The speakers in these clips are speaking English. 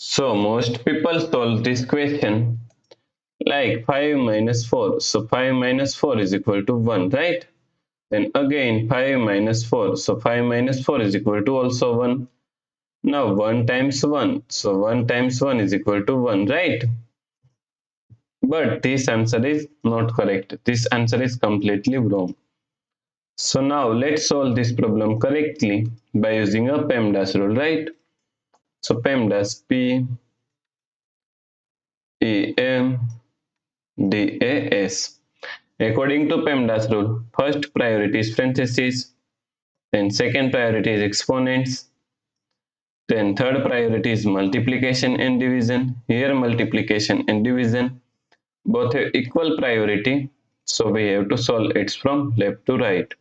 So most people solve this question like 5 minus 4. So 5 minus 4 is equal to 1, right? Then again 5 minus 4. So 5 minus 4 is equal to also 1. Now 1 times 1. So 1 times 1 is equal to 1, right? But this answer is not correct. This answer is completely wrong. So now let's solve this problem correctly by using a PEMDAS rule, right? So PEMDAS, P-E-M-D-A-S. According to PEMDAS rule, first priority is parentheses, then second priority is exponents, then third priority is multiplication and division. Here multiplication and division both have equal priority, so we have to solve it from left to right.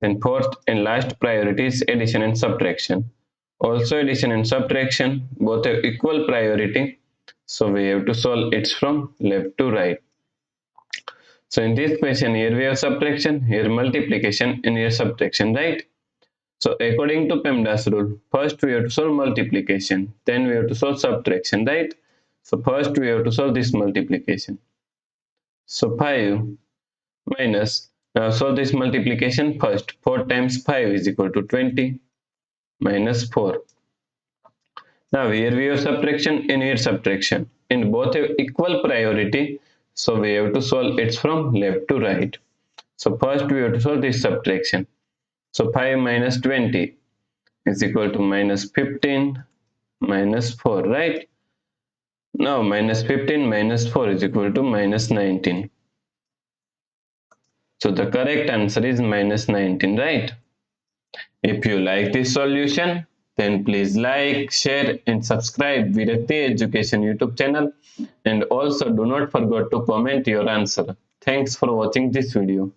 Then fourth and last priority is addition and subtraction. Also addition and subtraction both have equal priority, so we have to solve it from left to right. So in this question, here we have subtraction, here multiplication, and here subtraction, right? So according to PEMDAS rule, first we have to solve multiplication, then we have to solve subtraction, right? So first we have to solve this multiplication. So 5 minus, now solve this multiplication first. 4 times 5 is equal to 20 minus 4. Now here we have subtraction and here subtraction, and both have equal priority, so we have to solve it from left to right. So first we have to solve this subtraction. So 5 minus 20 is equal to minus 15 minus 4, right? Now minus 15 minus 4 is equal to minus 19. So the correct answer is minus 19, right? If you like this solution, then please like, share and subscribe Virakti Education YouTube channel, and also do not forget to comment your answer. Thanks for watching this video.